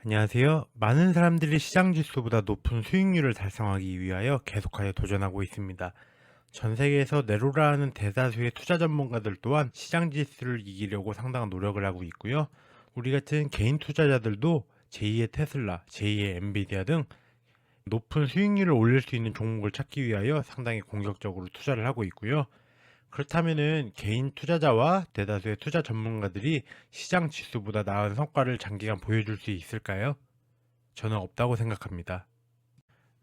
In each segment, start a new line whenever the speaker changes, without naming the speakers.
안녕하세요. 많은 사람들이 시장 지수보다 높은 수익률을 달성하기 위하여 계속하여 도전하고 있습니다. 전 세계에서 네로라는 대다수의 투자 전문가들 또한 시장 지수를 이기려고 상당한 노력을 하고 있고요. 우리 같은 개인 투자자들도 제2의 테슬라, 제2의 엔비디아 등 높은 수익률을 올릴 수 있는 종목을 찾기 위하여 상당히 공격적으로 투자를 하고 있고요. 그렇다면은 개인 투자자와 대다수의 투자 전문가들이 시장 지수보다 나은 성과를 장기간 보여줄 수 있을까요? 저는 없다고 생각합니다.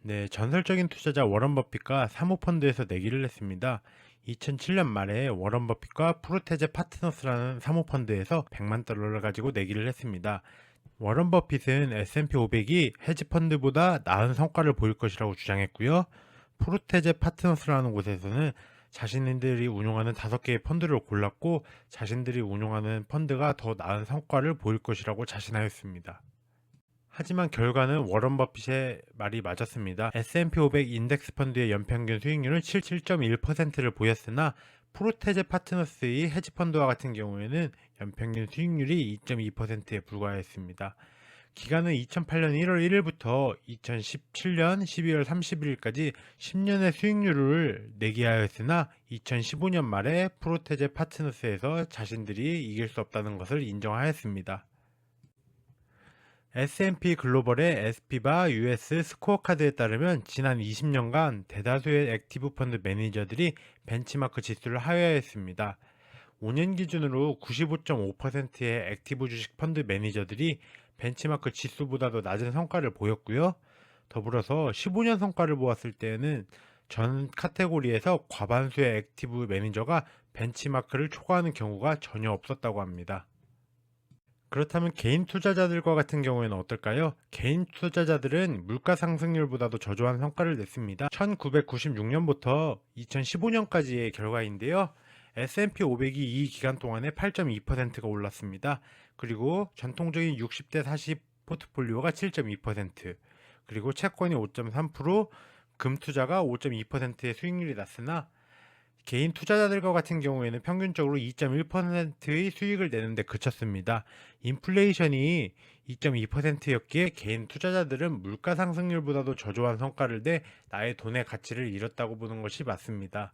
네, 전설적인 투자자 워런 버핏과 사모펀드에서 내기를 했습니다. 2007년 말에 워런 버핏과 프로테제 파트너스라는 사모펀드에서 100만 달러를 가지고 내기를 했습니다. 워런 버핏은 S&P 500이 헤지펀드보다 나은 성과를 보일 것이라고 주장했고요. 프로테제 파트너스라는 곳에서는 자신들이 운용하는 5개의 펀드를 골랐고 자신들이 운용하는 펀드가 더 나은 성과를 보일 것이라고 자신하였습니다. 하지만 결과는 워런 버핏의 말이 맞았습니다. S&P 500 인덱스 펀드의 연평균 수익률은 7.1%를 보였으나 프로테제 파트너스의 헤지 펀드와 같은 경우에는 연평균 수익률이 2.2%에 불과했습니다. 기간은 2008년 1월 1일부터 2017년 12월 31일까지 10년의 수익률을 내기하였으나 2015년 말에 프로테제 파트너스에서 자신들이 이길 수 없다는 것을 인정하였습니다. S&P 글로벌의 SP바 US 스코어카드에 따르면 지난 20년간 대다수의 액티브 펀드 매니저들이 벤치마크 지수를 하회하였습니다. 5년 기준으로 95.5%의 액티브 주식 펀드 매니저들이 벤치마크 지수보다도 낮은 성과를 보였고요. 더불어서 15년 성과를 보았을 때에는 전 카테고리에서 과반수의 액티브 매니저가 벤치마크를 초과하는 경우가 전혀 없었다고 합니다. 그렇다면 개인 투자자들과 같은 경우에는 어떨까요? 개인 투자자들은 물가 상승률보다도 저조한 성과를 냈습니다. 1996년부터 2015년까지의 결과인데요. S&P 500이 이 기간 동안에 8.2%가 올랐습니다. 그리고 전통적인 60대 40 포트폴리오가 7.2%, 그리고 채권이 5.3%, 금 투자가 5.2%의 수익률이 났으나 개인 투자자들과 같은 경우에는 평균적으로 2.1%의 수익을 내는데 그쳤습니다. 인플레이션이 2.2%였기에 개인 투자자들은 물가 상승률보다도 저조한 성과를 내 나의 돈의 가치를 잃었다고 보는 것이 맞습니다.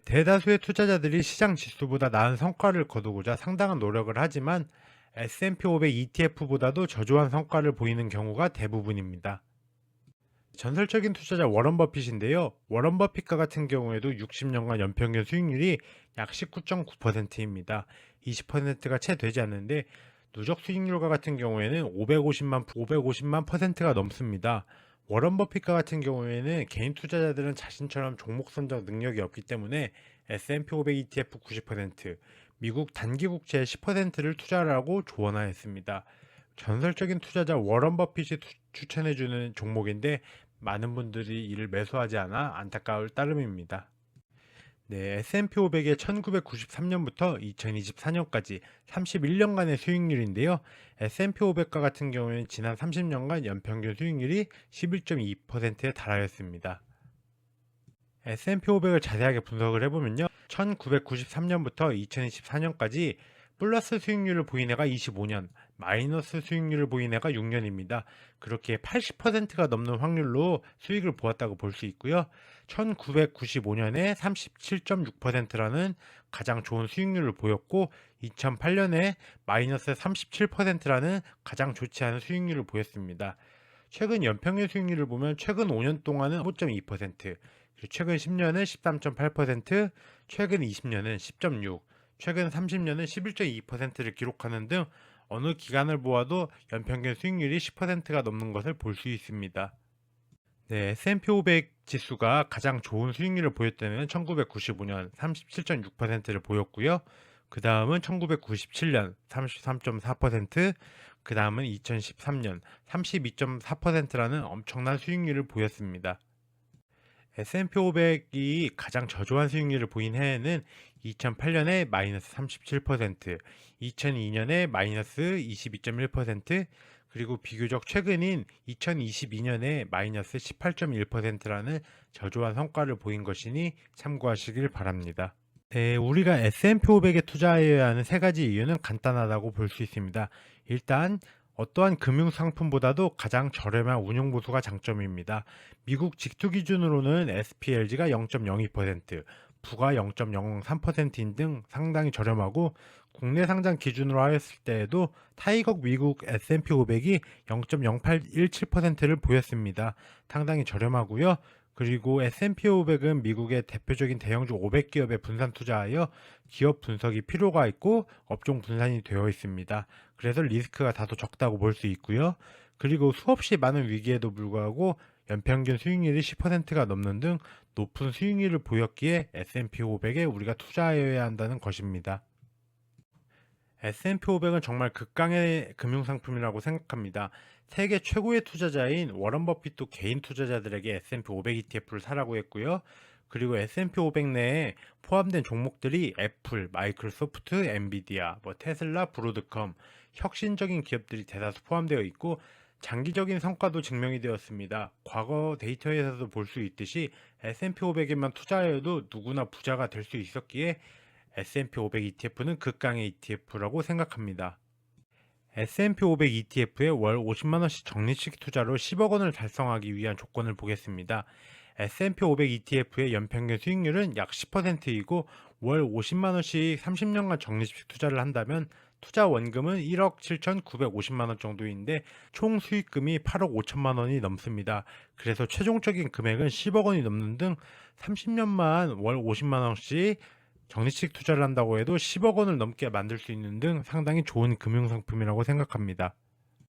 대다수의 투자자들이 시장 지수보다 나은 성과를 거두고자 상당한 노력을 하지만 S&P 500 ETF보다도 저조한 성과를 보이는 경우가 대부분입니다. 전설적인 투자자 워런 버핏인데요. 워런 버핏과 같은 경우에도 60년간 연평균 수익률이 약 19.9%입니다. 20%가 채 되지 않는데 누적 수익률과 같은 경우에는 550만 퍼센트가 넘습니다. 워런 버핏과 같은 경우에는 개인 투자자들은 자신처럼 종목 선정 능력이 없기 때문에 S&P 500 ETF 90%, 미국 단기 국채 10%를 투자하라고 조언하였습니다. 전설적인 투자자 워런 버핏이 추천해주는 종목인데 많은 분들이 이를 매수하지 않아 안타까울 따름입니다. 네, S&P 500의 1993년부터 2024년까지 31년간의 수익률인데요. S&P 500과 같은 경우에는 지난 30년간 연평균 수익률이 11.2%에 달하였습니다. S&P 500을 자세하게 분석을 해보면요. 1993년부터 2024년까지 플러스 수익률을 보인 해가 25년, 마이너스 수익률을 보인 해가 6년입니다. 그렇게 80%가 넘는 확률로 수익을 보았다고 볼 수 있고요. 1995년에 37.6%라는 가장 좋은 수익률을 보였고 2008년에 마이너스 37%라는 가장 좋지 않은 수익률을 보였습니다. 최근 연평균 수익률을 보면 최근 5년 동안은 5.2%, 최근 10년은 13.8%, 최근 20년은 10.6%, 최근 30년은 11.2%를 기록하는 등 어느 기간을 보아도 연평균 수익률이 10%가 넘는 것을 볼 수 있습니다. 네, S&P 500 지수가 가장 좋은 수익률을 보였다면 1995년 37.6%를 보였고요. 그 다음은 1997년 33.4%, 그 다음은 2013년 32.4%라는 엄청난 수익률을 보였습니다. S&P 500이 가장 저조한 수익률을 보인 해에는 2008년에 마이너스 37%, 2002년에 마이너스 22.1%, 그리고 비교적 최근인 2022년에 마이너스 18.1%라는 저조한 성과를 보인 것이니 참고하시길 바랍니다. 네, 우리가 S&P 500에 투자해야 하는 세 가지 이유는 간단하다고 볼 수 있습니다. 일단 어떠한 금융 상품보다도 가장 저렴한 운용 보수가 장점입니다. 미국 직수 기준으로는 SPLG가 0.02%, 부가 0.003%인 등 상당히 저렴하고 국내 상장 기준으로 하였을 때에도 타이거 미국 S&P 500이 0.0817%를 보였습니다. 상당히 저렴하고요. 그리고 S&P 500은 미국의 대표적인 대형주 500기업에 분산 투자하여 기업 분석이 필요가 있고 업종 분산이 되어 있습니다. 그래서 리스크가 다소 적다고 볼 수 있고요. 그리고 수없이 많은 위기에도 불구하고 연평균 수익률이 10%가 넘는 등 높은 수익률을 보였기에 S&P 500에 우리가 투자해야 한다는 것입니다. S&P 500은 정말 극강의 금융상품이라고 생각합니다. 세계 최고의 투자자인 워런 버핏도 개인 투자자들에게 S&P 500 ETF를 사라고 했고요. 그리고 S&P 500 내에 포함된 종목들이 애플, 마이크로소프트, 엔비디아, 테슬라, 브로드컴, 혁신적인 기업들이 대다수 포함되어 있고 장기적인 성과도 증명이 되었습니다. 과거 데이터에서도 볼 수 있듯이 S&P 500에만 투자하여도 누구나 부자가 될 수 있었기에 S&P 500 ETF는 극강의 ETF라고 생각합니다. S&P 500 ETF에 월 50만원씩 적립식 투자로 10억 원을 달성하기 위한 조건을 보겠습니다. S&P 500 ETF의 연평균 수익률은 약 10%이고 월 50만원씩 30년간 적립식 투자를 한다면 투자 원금은 1억 7,950만원 정도인데 총 수익금이 8억 5천만 원이 넘습니다. 그래서 최종적인 금액은 10억 원이 넘는 등 30년만 월 50만원씩 적립식 투자를 한다고 해도 10억 원을 넘게 만들 수 있는 등 상당히 좋은 금융상품이라고 생각합니다.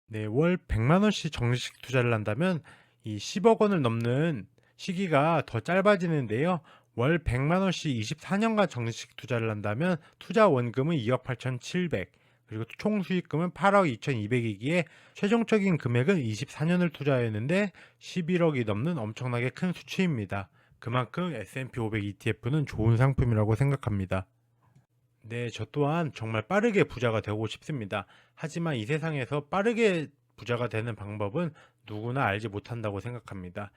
네, 월 100만 원씩 적립식 투자를 한다면 이 10억 원을 넘는 시기가 더 짧아지는데요. 월 100만 원씩 24년간 적립식 투자를 한다면 투자 원금은 2억 8,700, 그리고 총 수익금은 8억 2,200이기에 최종적인 금액은 24년을 투자했는데 11억이 넘는 엄청나게 큰 수치입니다. 그만큼 S&P 500 ETF는 좋은 상품이라고 생각합니다. 네, 저 또한 정말 빠르게 부자가 되고 싶습니다. 하지만 이 세상에서 빠르게 부자가 되는 방법은 누구나 알지 못한다고 생각합니다.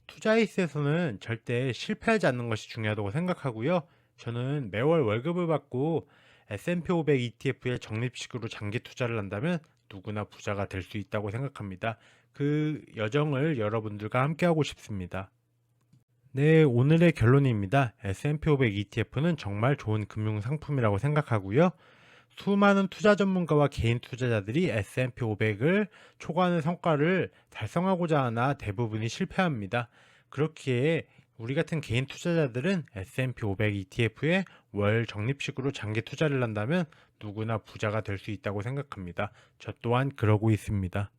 투자에 있어서는 절대 실패하지 않는 것이 중요하다고 생각하고요. 저는 매월 월급을 받고 S&P 500 ETF에 적립식으로 장기 투자를 한다면 누구나 부자가 될 수 있다고 생각합니다. 그 여정을 여러분들과 함께하고 싶습니다. 네, 오늘의 결론입니다. S&P 500 ETF는 정말 좋은 금융 상품이라고 생각하고요. 수많은 투자 전문가와 개인 투자자들이 S&P 500을 초과하는 성과를 달성하고자 하나 대부분이 실패합니다. 그렇기에 우리 같은 개인 투자자들은 S&P 500 ETF에 월 적립식으로 장기 투자를 한다면 누구나 부자가 될 수 있다고 생각합니다. 저 또한 그러고 있습니다.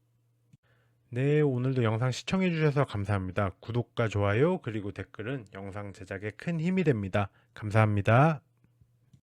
네, 오늘도 영상 시청해 주셔서 감사합니다. 구독과 좋아요 그리고 댓글은 영상 제작에 큰 힘이 됩니다. 감사합니다.